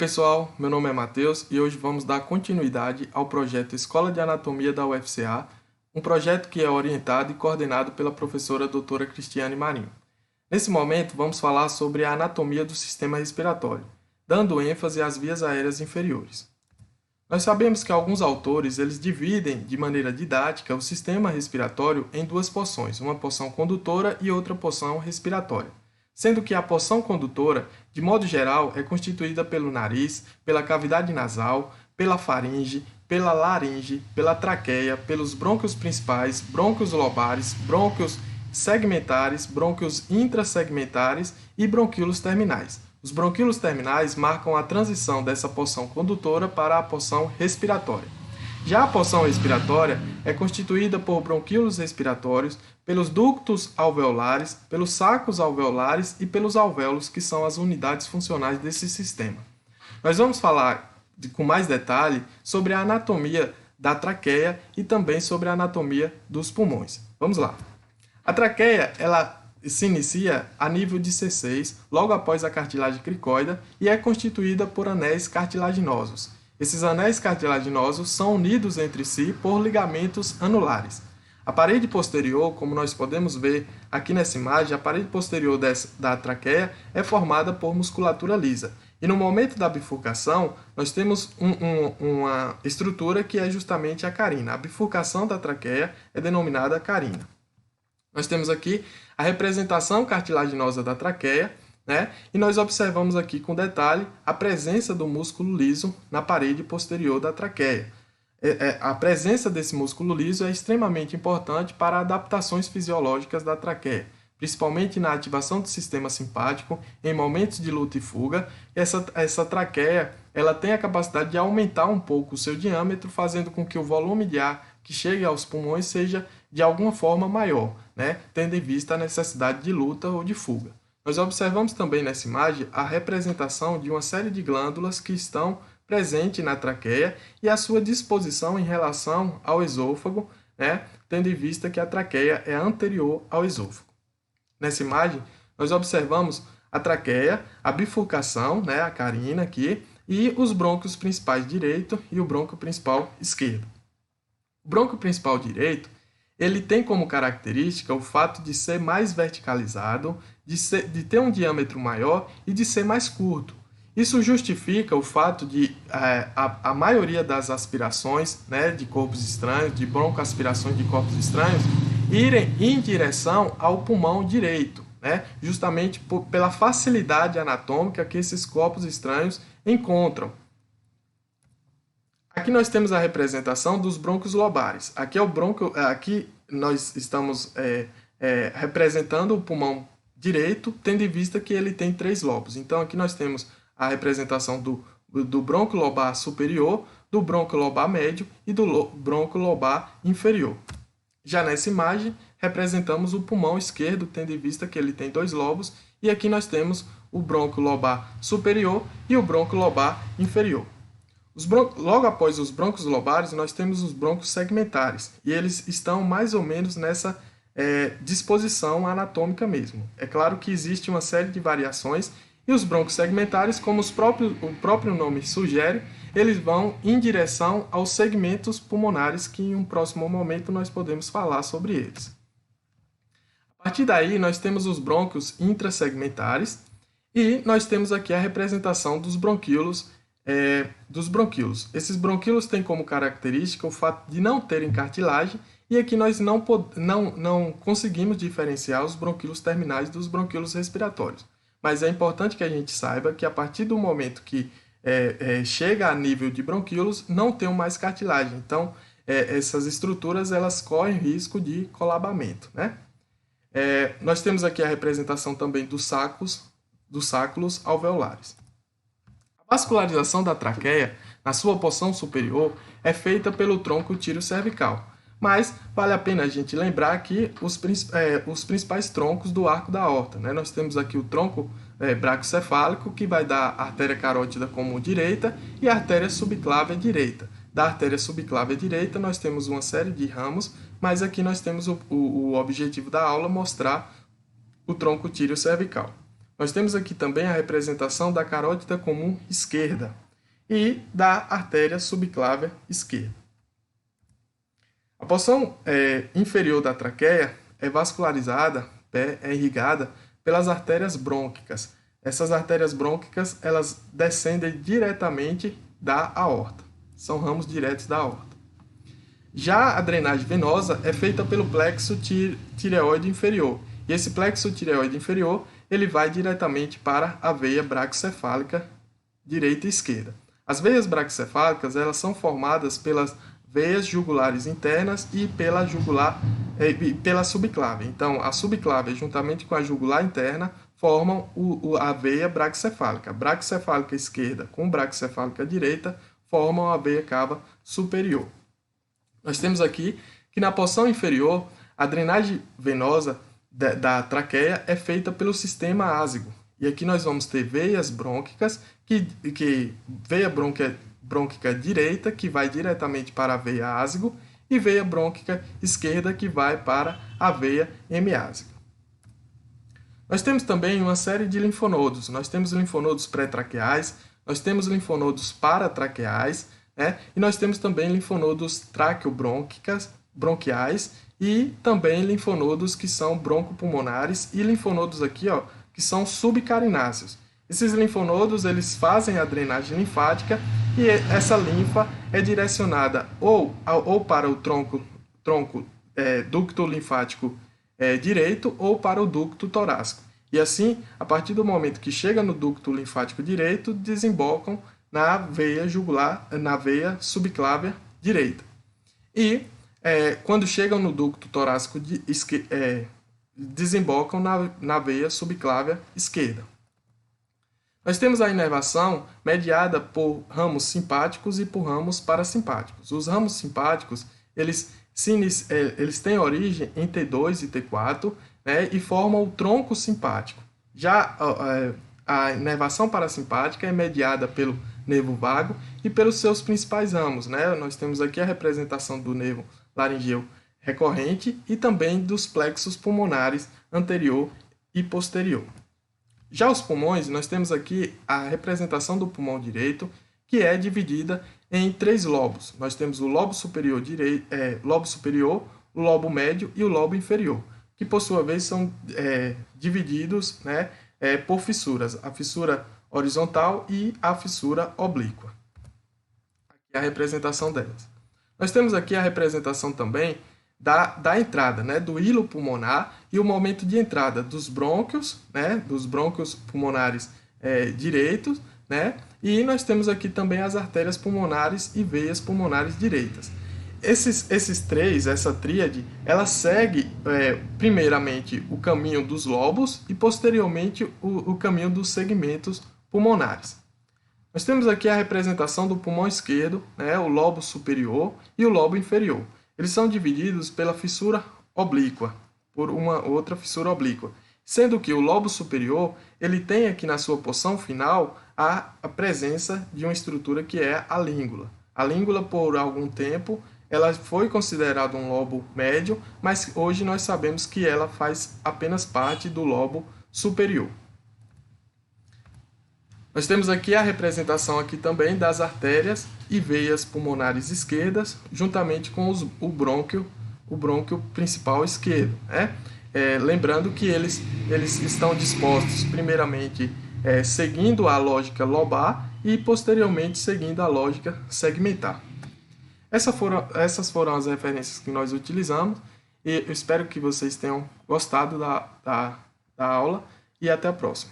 Pessoal, meu nome é Matheus e hoje vamos dar continuidade ao projeto Escola de Anatomia da UFCA, um projeto que é orientado e coordenado pela professora doutora Cristiane Marinho. Nesse momento, vamos falar sobre a anatomia do sistema respiratório, dando ênfase às vias aéreas inferiores. Nós sabemos que alguns autores eles dividem de maneira didática o sistema respiratório em duas porções, uma porção condutora e outra porção respiratória, sendo que a porção condutora, de modo geral, é constituída pelo nariz, pela cavidade nasal, pela faringe, pela laringe, pela traqueia, pelos brônquios principais, brônquios lobares, brônquios segmentares, brônquios intrassegmentares e bronquíolos terminais. Os bronquíolos terminais marcam a transição dessa porção condutora para a porção respiratória. Já a porção respiratória é constituída por bronquíolos respiratórios, pelos ductos alveolares, pelos sacos alveolares e pelos alvéolos, que são as unidades funcionais desse sistema. Nós vamos falar com mais detalhe sobre a anatomia da traqueia e também sobre a anatomia dos pulmões. Vamos lá. A traqueia, ela se inicia a nível de C6, logo após a cartilagem cricoida, e é constituída por anéis cartilaginosos. Esses anéis cartilaginosos são unidos entre si por ligamentos anulares. A parede posterior, como nós podemos ver aqui nessa imagem, a parede posterior da traqueia é formada por musculatura lisa. E no momento da bifurcação, nós temos uma estrutura que é justamente a carina. A bifurcação da traqueia é denominada carina. Nós temos aqui a representação cartilaginosa da traqueia, né? E nós observamos aqui com detalhe a presença do músculo liso na parede posterior da traqueia. A presença desse músculo liso é extremamente importante para adaptações fisiológicas da traqueia, principalmente na ativação do sistema simpático em momentos de luta e fuga. Essa traqueia ela tem a capacidade de aumentar um pouco o seu diâmetro, fazendo com que o volume de ar que chegue aos pulmões seja de alguma forma maior, né? Tendo em vista a necessidade de luta ou de fuga. Nós observamos também nessa imagem a representação de uma série de glândulas que estão presentes na traqueia e a sua disposição em relação ao esôfago, né? Tendo em vista que a traqueia é anterior ao esôfago. Nessa imagem, nós observamos a traqueia, a bifurcação, né? A carina aqui, e os brônquios principais direito e o brônquio principal esquerdo. O brônquio principal direito ele tem como característica o fato de ser mais verticalizado, de ter um diâmetro maior e de ser mais curto. Isso justifica o fato de a maioria das aspirações, né, de corpos estranhos, de broncoaspirações de corpos estranhos, irem em direção ao pulmão direito, né, justamente pela facilidade anatômica que esses corpos estranhos encontram. Aqui nós temos a representação dos brônquios lobares. Aqui nós estamos representando o pulmão direito, tendo em vista que ele tem 3 lobos. Então aqui nós temos a representação do brônquio lobar superior, do brônquio lobar médio e do brônquio lobar inferior. Já nessa imagem, representamos o pulmão esquerdo, tendo em vista que ele tem 2 lobos, e aqui nós temos o brônquio lobar superior e o brônquio lobar inferior. Logo após os brônquios lobares, nós temos os brônquios segmentares, e eles estão mais ou menos nessa disposição anatômica mesmo. É claro que existe uma série de variações, e os brônquios segmentares, como o próprio nome sugere, eles vão em direção aos segmentos pulmonares, que em um próximo momento nós podemos falar sobre eles. A partir daí, nós temos os brônquios intrassegmentares, e nós temos aqui a representação dos bronquíolos. Esses bronquíolos têm como característica o fato de não terem cartilagem, e aqui nós não conseguimos diferenciar os bronquíolos terminais dos bronquíolos respiratórios. Mas é importante que a gente saiba que a partir do momento que chega a nível de bronquíolos, não tem mais cartilagem. Então, essas estruturas elas correm risco de colabamento, né? Nós temos aqui a representação também dos sáculos alveolares. A vascularização da traqueia, na sua porção superior, é feita pelo tronco tiro-cervical, mas vale a pena a gente lembrar aqui os principais troncos do arco da aorta, né? Nós temos aqui o tronco braquiocefálico, que vai dar a artéria carótida como direita e a artéria subclávia direita. Da artéria subclávia direita, nós temos uma série de ramos, mas aqui nós temos o objetivo da aula mostrar o tronco tiro-cervical. Nós temos aqui também a representação da carótida comum esquerda e da artéria subclávia esquerda. A porção inferior da traqueia é vascularizada, é irrigada pelas artérias brônquicas. Essas artérias brônquicas, elas descendem diretamente da aorta. São ramos diretos da aorta. Já a drenagem venosa é feita pelo plexo tireoide inferior. E esse plexo tireoide inferior, ele vai diretamente para a veia braquicefálica direita e esquerda. As veias braquicefálicas, elas são formadas pelas veias jugulares internas e pela jugular pela subclávia. Então, a subclávia, juntamente com a jugular interna, formam a veia braquicefálica. Braquicefálica esquerda com braquicefálica direita formam a veia cava superior. Nós temos aqui que na porção inferior, a drenagem venosa da traqueia é feita pelo sistema ásigo. E aqui nós vamos ter veias brônquicas, veia brônquica direita, que vai diretamente para a veia ásigo, e veia brônquica esquerda, que vai para a veia hemiásiga. Nós temos também uma série de linfonodos. Nós temos linfonodos pré-traqueais, nós temos linfonodos paratraqueais, né? E nós temos também linfonodos traqueobronquiais e também linfonodos que são broncopulmonares e linfonodos aqui, ó, que são subcarináceos. Esses linfonodos, eles fazem a drenagem linfática e essa linfa é direcionada ou para o ducto linfático direito ou para o ducto torácico. E assim, a partir do momento que chega no ducto linfático direito, desembocam na veia jugular, na veia subclávia direita. E quando chegam no ducto torácico, desembocam na veia subclávia esquerda. Nós temos a inervação mediada por ramos simpáticos e por ramos parasimpáticos. Os ramos simpáticos, eles têm origem em T2 e T4, né, e formam o tronco simpático. Já a inervação parasimpática é mediada pelo nervo vago e pelos seus principais ramos, né? Nós temos aqui a representação do nervo laringeu recorrente e também dos plexos pulmonares anterior e posterior. Já os pulmões, nós temos aqui a representação do pulmão direito, que é dividida em 3 lobos. Nós temos o lobo superior, o lobo médio e o lobo inferior, que por sua vez são divididos, né, por fissuras, a fissura horizontal e a fissura oblíqua. Aqui é a representação delas. Nós temos aqui a representação também da entrada, né, do hilo pulmonar e o momento de entrada dos brônquios, né, dos brônquios pulmonares direitos, né, e nós temos aqui também as artérias pulmonares e veias pulmonares direitas. Esses três, essa tríade, ela segue primeiramente o caminho dos lobos e posteriormente o caminho dos segmentos pulmonares. Nós temos aqui a representação do pulmão esquerdo, né, o lobo superior e o lobo inferior. Eles são divididos pela fissura oblíqua, por uma outra fissura oblíqua, sendo que o lobo superior ele tem aqui na sua porção final a presença de uma estrutura que é a língula. A língula, por algum tempo, ela foi considerada um lobo médio, mas hoje nós sabemos que ela faz apenas parte do lobo superior. Nós temos aqui a representação aqui também das artérias e veias pulmonares esquerdas, juntamente com o brônquio principal esquerdo, né? Lembrando que eles estão dispostos primeiramente seguindo a lógica lobar e posteriormente seguindo a lógica segmentar. Essas foram as referências que nós utilizamos e eu espero que vocês tenham gostado da aula e até a próxima.